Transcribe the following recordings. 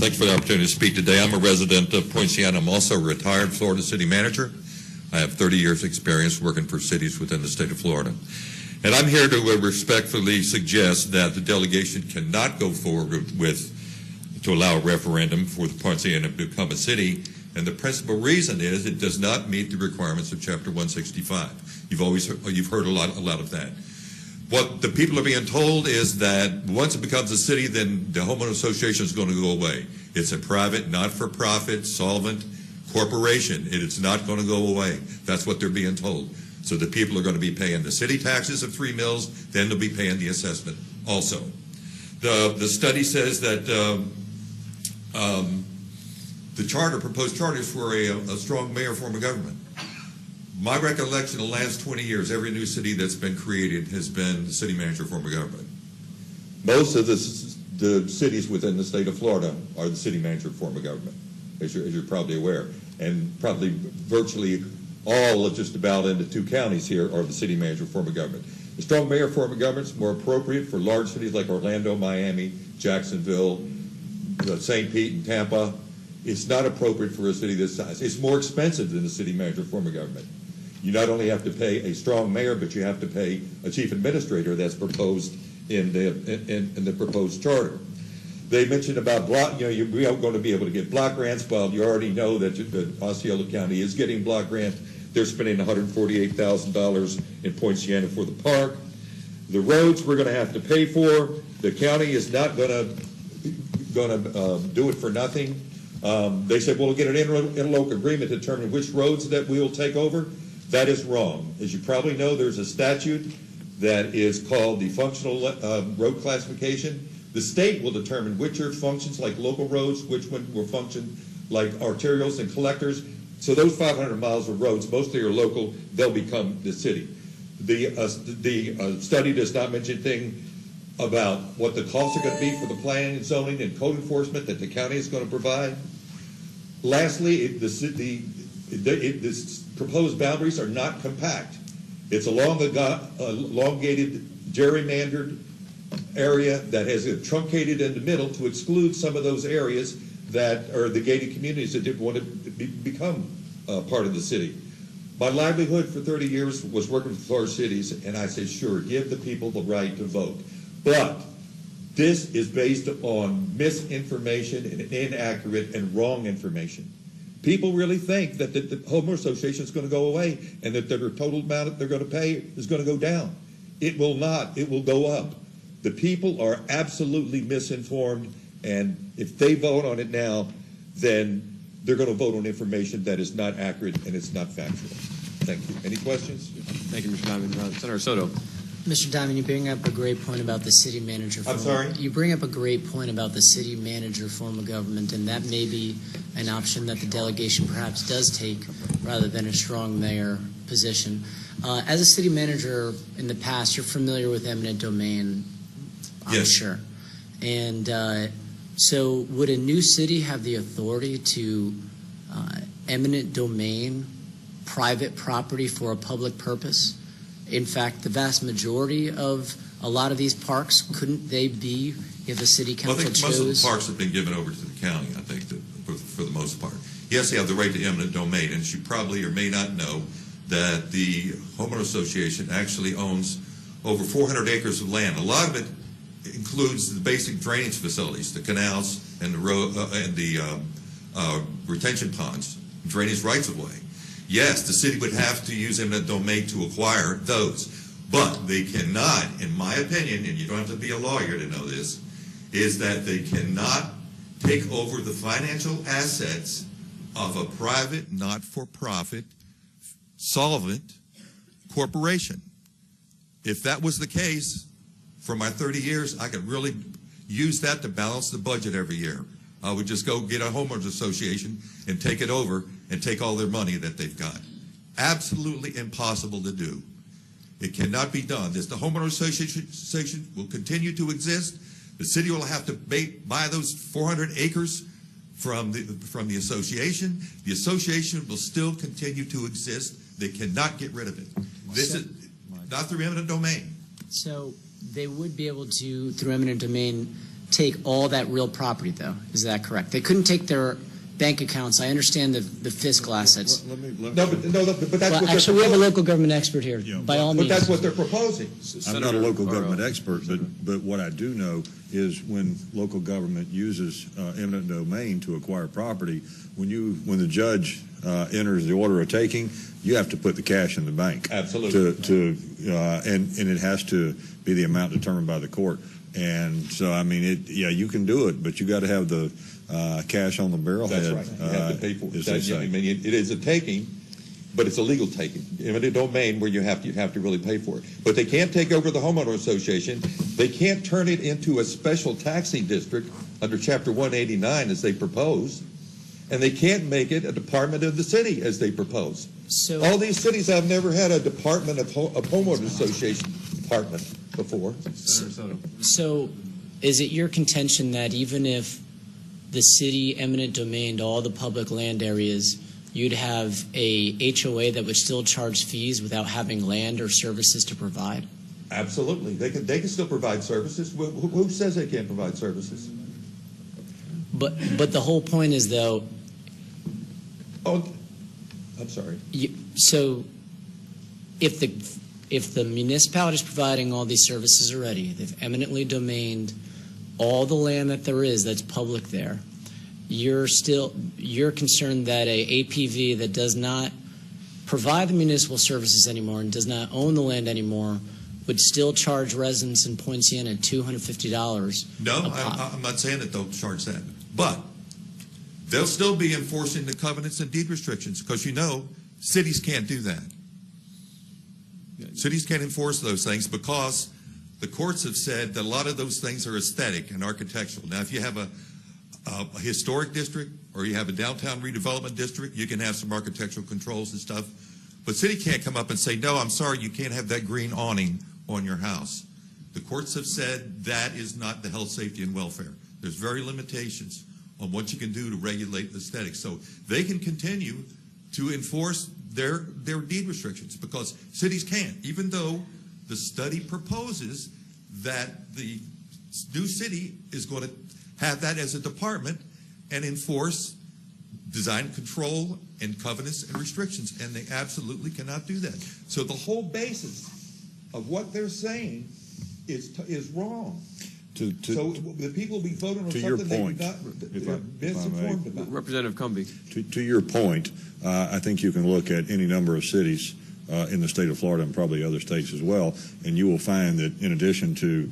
Thank you for the opportunity to speak today. I'm a resident of Poinciana. I'm also a retired Florida city manager. I have 30 years experience working for cities within the state of Florida. And I'm here to respectfully suggest that the delegation cannot go forward to allow a referendum for the Poinciana to become a city. And the principal reason is it does not meet the requirements of Chapter 165. You've heard a lot of that. What the people are being told is that once it becomes a city, then the homeowner association is going to go away. It's a private, not-for-profit, solvent corporation. It is not going to go away. That's what they're being told. So the people are going to be paying the city taxes of 3 mills, then they'll be paying the assessment also. The study says that the proposed charter is for a strong mayor form of government. My recollection of the last 20 years, every new city that's been created has been the city manager form of government. Most of the cities within the state of Florida are the city manager form of government, as you're probably aware. And probably virtually all of just about in the 2 counties here are the city manager form of government. The strong mayor form of government is more appropriate for large cities like Orlando, Miami, Jacksonville, St. Pete, and Tampa. It's not appropriate for a city this size. It's more expensive than the city manager form of government. You not only have to pay a strong mayor, but you have to pay a chief administrator that's proposed in the proposed charter. They mentioned about block, you're going to be able to get block grants. Well, you already know that Osceola County is getting block grants. They're spending $148,000 in Poinciana for the park. The roads we're going to have to pay for. The county is not going to do it for nothing. They said, well, we'll get an interlocal agreement to determine which roads that we will take over. That is wrong. As you probably know, there's a statute that is called the functional road classification. The state will determine which are functions like local roads, which one will function like arterials and collectors. So those 500 miles of roads, mostly are local, they'll become the city. The study does not mention anything about what the costs are going to be for the planning and zoning and code enforcement that the county is going to provide. Lastly, the proposed boundaries are not compact. It's a elongated, gerrymandered area that has it truncated in the middle to exclude some of those areas that are the gated communities that didn't want to become part of the city. My livelihood for 30 years was working with large cities, and I say, sure, give the people the right to vote. But this is based on misinformation and inaccurate and wrong information. People really think that the homeowner association is going to go away and that their total amount that they're going to pay is going to go down. It will not. It will go up. The people are absolutely misinformed, and if they vote on it now, then they're going to vote on information that is not accurate and it's not factual. Thank you. Any questions? Thank you, Mr. Diamond. Senator Soto. Mr. Diamond, you bring up a great point about the city manager form. I'm sorry? You bring up a great point about the city manager form of government, and that may be an option that the delegation perhaps does take rather than a strong mayor position. As a city manager in the past, you're familiar with eminent domain, I'm yes. sure. And so would a new city have the authority to eminent domain private property for a public purpose? In fact, the vast majority of a lot of these parks, couldn't they be, if the city council chose? Well, I think most of the parks have been given over to the county, I think, for the most part. Yes, they have the right to eminent domain, and you probably or may not know that the homeowner association actually owns over 400 acres of land. A lot of it includes the basic drainage facilities, the canals and the road and the retention ponds, drainage rights of way. Yes, the city would have to use eminent domain to acquire those, but they cannot, in my opinion, and you don't have to be a lawyer to know this, is that they cannot take over the financial assets of a private, not-for-profit, solvent corporation. If that was the case, for my 30 years, I could really use that to balance the budget every year. I would just go get a homeowners association and take it over and take all their money that they've got. Absolutely impossible to do. It cannot be done. The homeowners association will continue to exist. The city will have to buy those 400 acres from the association. The association will still continue to exist. They cannot get rid of it. This is not through eminent domain. So they would be able to, through eminent domain, take all that real property, though. Is that correct? They couldn't take their bank accounts. I understand the fiscal assets. Let me- No, but that's Well, what they're actually, we have a proposing. local government expert here. Yeah, By all But means. that's what they're proposing. I'm not a local government expert, but what I do know is when local government uses eminent domain to acquire property, when the judge enters the order of taking, you have to put the cash in the bank. Absolutely. And it has to be the amount determined by the court. And so, I mean, you can do it, but you got to have the cash on the barrelhead. That's right. You have to pay for it. as they say. I mean, it is a taking, but it's a legal taking. Eminent domain where you have to really pay for it. But they can't take over the homeowner association. They can't turn it into a special taxing district under Chapter 189 as they propose. And they can't make it a department of the city as they propose. So, All these cities have never had a department of homeowner association department before. Senator Soto. so is it your contention that even if the city eminent domained all the public land areas, you'd have a HOA that would still charge fees without having land or services to provide? Absolutely. They can still provide services. Who says they can't provide services? But the whole point is, though, Oh, I'm sorry. so if the municipality is providing all these services already, they've eminently domained all the land that there is that's public there, you're concerned that a APV that does not provide the municipal services anymore and does not own the land anymore would still charge residents in Poinciana $250 No, a pop. I'm not saying that they'll charge that. But they'll still be enforcing the covenants and deed restrictions because, cities can't do that. Cities can't enforce those things because the courts have said that a lot of those things are aesthetic and architectural. Now, if you have a historic district or you have a downtown redevelopment district, you can have some architectural controls and stuff. But city can't come up and say, no, I'm sorry, you can't have that green awning on your house. The courts have said that is not the health, safety, and welfare. There's very limitations on what you can do to regulate aesthetics. So they can continue to enforce their deed restrictions because cities can't, even though the study proposes that the new city is going to have that as a department and enforce design control and covenants and restrictions, and they absolutely cannot do that. So the whole basis of what they're saying is wrong. So the people will be voting on to your something point, they're misinformed about. Representative Cumbie. To your point, I think you can look at any number of cities in the state of Florida and probably other states as well, and you will find that in addition to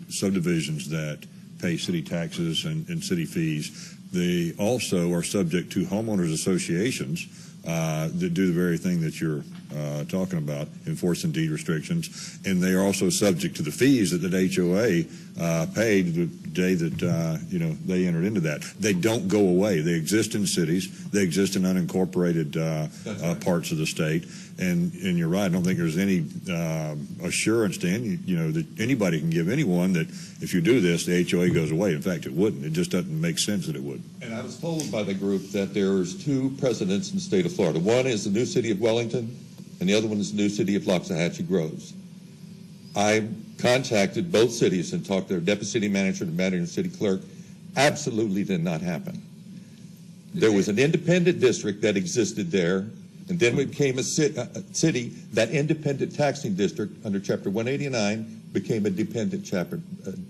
subdivisions that pay city taxes and city fees, they also are subject to homeowners associations that do the very thing that you're talking about, enforcing deed restrictions, and they are also subject to the fees that the HOA paid the day that they entered into that. They don't go away. They exist in cities. They exist in unincorporated parts of the state. And you're right. I don't think there's any assurance to that anybody can give anyone that if you do this, the HOA goes away. In fact, it wouldn't. It just doesn't make sense that it would. And I was told by the group that there's two presidents in the state of Florida. One is the new city of Wellington, and the other one is the new city of Loxahatchee Groves. I contacted both cities and talked to their deputy city manager and mayor and city clerk. Absolutely did not happen. There was an independent district that existed there, and then we became a city. That independent taxing district under Chapter 189 became a dependent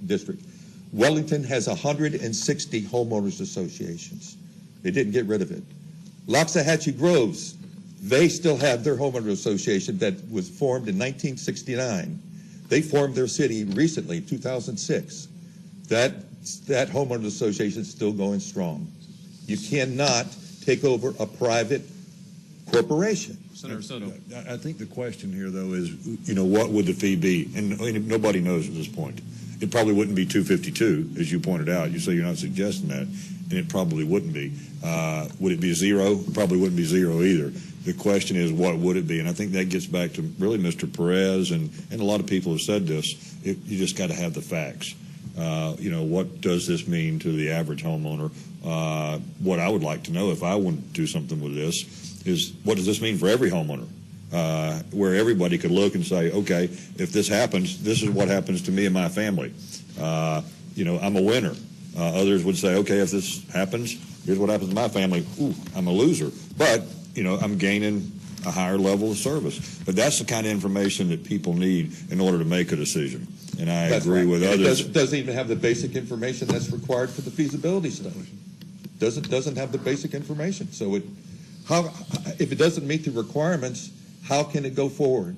district. Wellington has 160 homeowners associations. They didn't get rid of it. Loxahatchee Groves, they still have their homeowner association that was formed in 1969. They formed their city recently, 2006. That homeowner association is still going strong. You cannot take over a private corporation. Senator Soto. I think the question here, though, is, what would the fee be? And nobody knows at this point. It probably wouldn't be $252, as you pointed out. You say you're not suggesting that, and it probably wouldn't be. Would it be zero? It probably wouldn't be zero either. The question is, what would it be? And I think that gets back to really Mr. Perez, and a lot of people have said this. You just got to have the facts. What does this mean to the average homeowner? What I would like to know if I want to do something with this is, what does this mean for every homeowner? Where everybody could look and say, okay, if this happens, this is what happens to me and my family. I'm a winner. Others would say, okay, if this happens, here's what happens to my family. Ooh, I'm a loser. But, I'm gaining a higher level of service. But that's the kind of information that people need in order to make a decision. And I That's agree right. with And others. It doesn't even have the basic information that's required for the feasibility study. Doesn't have the basic information. So if it doesn't meet the requirements, how can it go forward?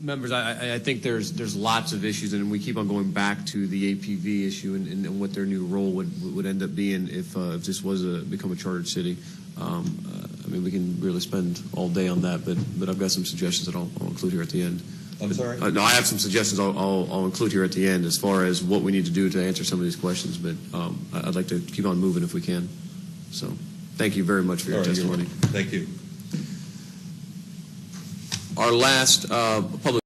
Members, I think there's lots of issues, and we keep on going back to the APV issue and what their new role would end up being if this was become a chartered city. We can really spend all day on that, but I've got some suggestions that I'll include here at the end. I'm sorry? No, I have some suggestions I'll include here at the end as far as what we need to do to answer some of these questions, but I'd like to keep on moving if we can. So thank you very much for your All right, testimony. Thank you. Our last public